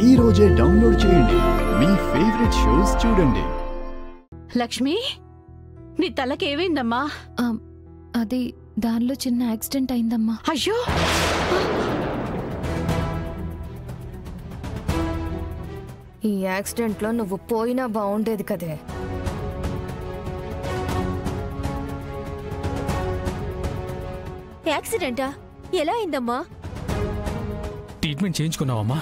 ఈ రోజే డౌన్లోడ్ చేయండి. మీ ఫేవరెట్ షోస్ చూడండి. లక్ష్మి, నీ తలకేమైందమ్మా? అది దానిలో చిన్న యాక్సిడెంట్ అయిందమ్మా. అయ్యో, ఈ యాక్సిడెంట్లో నువ్వు పోయినా బాగుండేది కదే. యాక్సిడెంటా? ఎలా అయిందమ్మా? ట్రీట్మెంట్ చేయించుకున్నావమ్మా?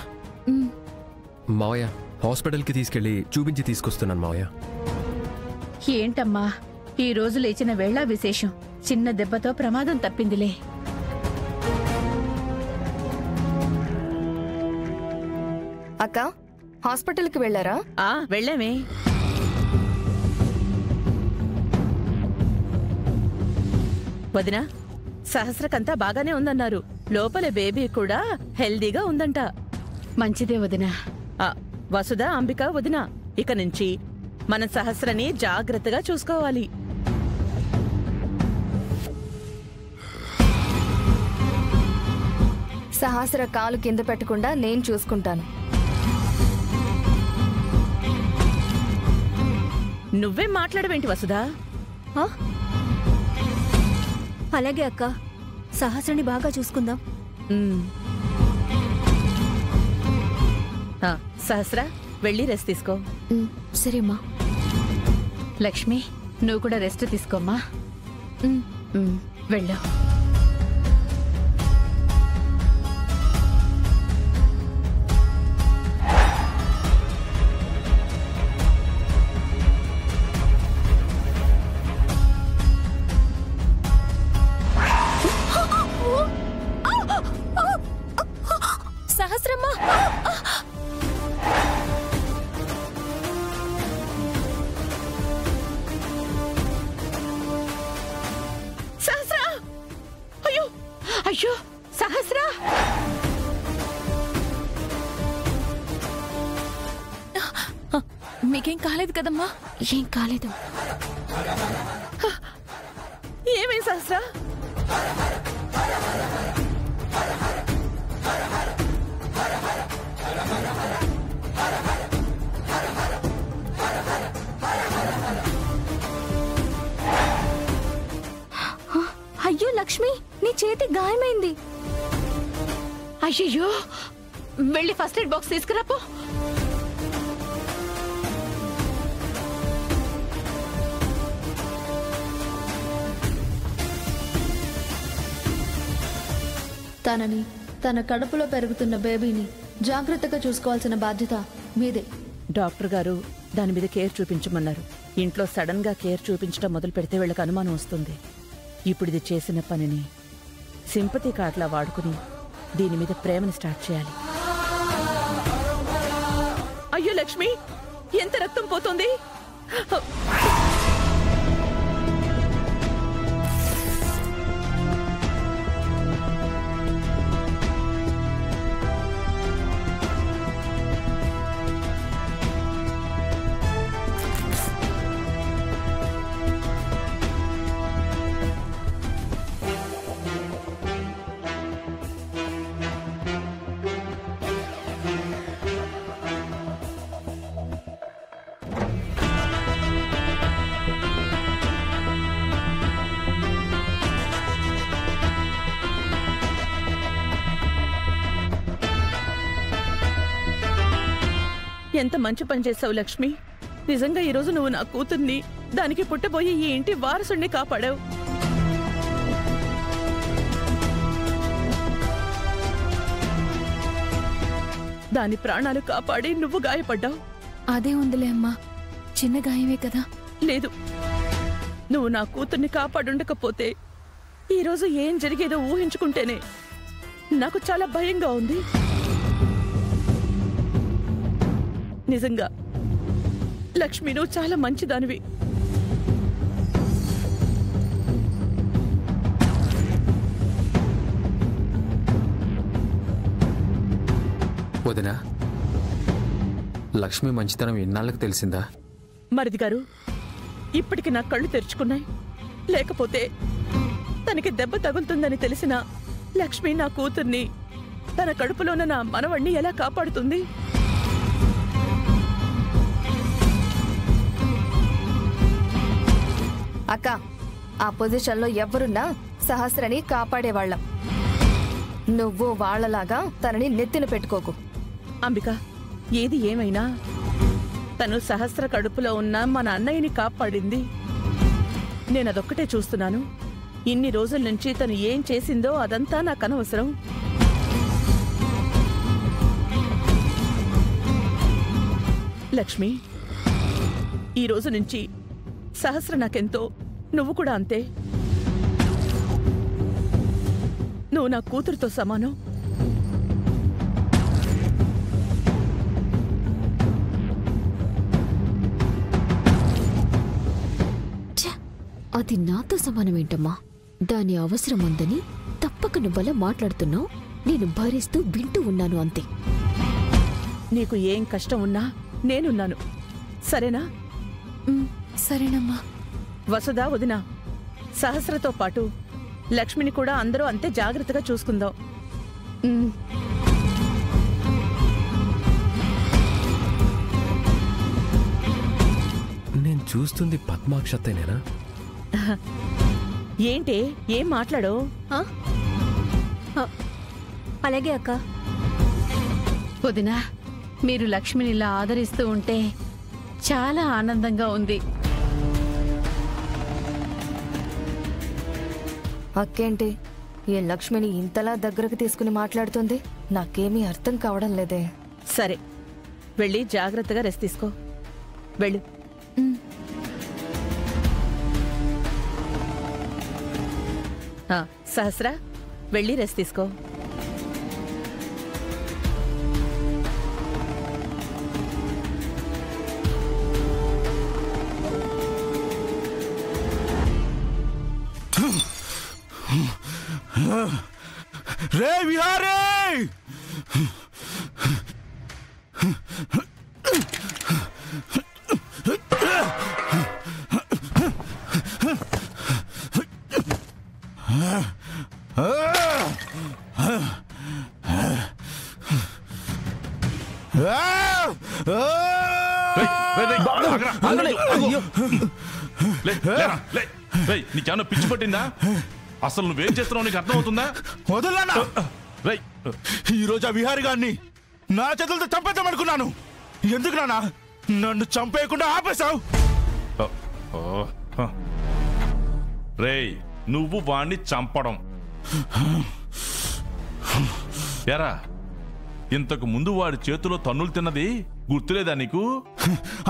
మావయ్య, హాస్పిటల్కి తీసుకెళ్లి చూపించి తీసుకొస్తున్నాను మావయ్య. ఏంటమ్మా ఈ రోజు లేచిన వేళ విశేషం? చిన్న దెబ్బతో ప్రమాదం తప్పిందిలే. అక్క, హాస్పిటల్కి వెళ్ళారా? వెళ్ళామే. వదినా, సహస్రకంతా బాగానే ఉందన్నారు. లోపల బేబీ కూడా హెల్దీగా ఉందంట. మంచిదే వదినా. వసుధ, అంబిక, వదినా, ఇక నుంచి మన సహస్రని జాగ్రత్తగా చూసుకోవాలి. సహస్ర కాలు కింద పెట్టకుండా నేను చూసుకుంటాను. నువ్వేం మాట్లాడవేంటి వసుధా? అలాగే అక్క, సహస్రని బాగా చూసుకుందాం. సహస్ర, వెళ్ళి రెస్ట్ తీసుకో. సరేమ్మా. లక్ష్మి, నువ్వు కూడా రెస్ట్ తీసుకోమ్మా. వెళ్ళు. సహస్రమ్మ, సహస్ర! అయ్యో అయ్యో, సహస్ర! మీకేం కాలేదు కదమ్మా? ఏం కాలేదు. ఏమేం సహస్ర? అయ్యో లక్ష్మి, నీ చేతి గాయమైంది. అయ్యో, వెళ్ళి ఫస్ట్ ఎయిడ్ బాక్స్ తీసుకురాపో. తనని, తన కడుపులో పెరుగుతున్న బేబీని జాగ్రత్తగా చూసుకోవాల్సిన బాధ్యత మీదే. డాక్టర్ గారు దాని మీద కేర్ చూపించమన్నారు. ఇంట్లో సడన్ గా కేర్ చూపించడం మొదలు పెడితే వీళ్ళకి అనుమానం వస్తుంది. ఇప్పుడు ఇది చేసిన పనిని సింపతి కార్డ్లా వాడుకుని దీని మీద ప్రేమను స్టార్ట్ చేయాలి. అయ్యో లక్ష్మి, ఎంత రక్తం పోతుంది! ఎంత మంచి పని చేసావు లక్ష్మి. నిజంగా ఈరోజు నువ్వు నా కూతుర్ని, దానికి పుట్టబోయే ఈ ఇంటి వారసుని కాపాడావు. దాని ప్రాణాలు కాపాడి నువ్వు గాయపడ్డావు. అదే ఉందిలే అమ్మా, చిన్న గాయమే కదా. లేదు, నువ్వు నా కూతుర్ని కాపాడుండకపోతే ఈరోజు ఏం జరిగేదో ఊహించుకుంటేనే నాకు చాలా భయంగా ఉంది. నిజంగా లక్ష్మి, నువ్వు చాలా మంచిదానివి. వదినా, లక్ష్మి మంచితనం ఎన్నాళ్ళకి తెలిసిందా? మరిది గారు, ఇప్పటికి నా కళ్ళు తెరుచుకున్నాయి. లేకపోతే తనకి దెబ్బ తగులుతుందని తెలిసినా లక్ష్మి నా కూతుర్ని, తన కడుపులోన నా మనవణ్ణి ఎలా కాపాడుతుంది? అక్క, ఆ పొజిషన్లో ఎవరున్నా సహస్రని కాపాడేవాళ్ళం. నువ్వు వాళ్ళలాగా తనని నెత్తిన పెట్టుకోకు. అంబిక, ఏది ఏమైనా తను సహస్ర కడుపులో ఉన్న మన అన్నయ్యని కాపాడింది. నేనదొక్కటే చూస్తున్నాను. ఇన్ని రోజుల నుంచి తను ఏం చేసిందో అదంతా నాకు అనవసరం. లక్ష్మి, ఈ రోజు నుంచి సహస్ర నాకెంతో, నువ్వు కూడా అంతే. నువ్వు నా కూతురుతో సమానం. అది నాతో సమానమేంటమ్మా? దాని అవసరం ఉందని తప్పక నువ్వలా మాట్లాడుతున్నావు. నేను భరిస్తూ వింటూ ఉన్నాను అంతే. నీకు ఏం కష్టం ఉన్నా నేనున్నాను, సరేనా? సరేనమ్మా. వసుదా, వదినా, సహస్రతో పాటు లక్ష్మిని కూడా అందరూ అంతే జాగ్రత్తగా చూసుకుందాం. నేను చూస్తుంది పద్మాక్షతేనేనా? ఏంటి, ఏం మాట్లాడో? అలాగే అక్క. వదినా, మీరు లక్ష్మిని ఇలా ఆదరిస్తూ ఉంటే చాలా ఆనందంగా ఉంది. అక్కేంటి ఈ లక్ష్మిని ఇంతలా దగ్గరకు తీసుకుని మాట్లాడుతుంది? నాకేమీ అర్థం కావడం లేదే. సరే, వెళ్ళి జాగ్రత్తగా రెస్ట్ తీసుకో. వెళ్ళు. సహస్ర, వెళ్ళి రెస్ట్ తీసుకో. రే విహారీ! నీకేమన్నా పిచ్చి పట్టిందా? అసలు నువ్వేం చేస్తున్నావు నీకు అర్థమవుతుందా? వదలన్నా! ఈరోజు ఆ విహారీ గారిని నా చేతులతో చంపేద్దామనుకున్నాను. ఎందుకు నాన్న నన్ను చంపేయకుండా ఆపేశావు? రేయ్, నువ్వు వాణ్ణి చంపడం ఎరా? ఇంతకు ముందు వాడి చేతిలో తన్నులు తిన్నది గుర్తులేదా నీకు?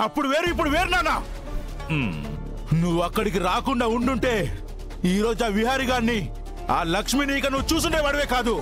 అప్పుడు వేరు, ఇప్పుడు వేరు నాన్న. నువ్వు అక్కడికి రాకుండా ఉండుంటే ఈరోజు ఆ విహారీ గారిని, ఆ లక్ష్మిని ఇక నువ్వు చూసుండేవాడివే కాదు.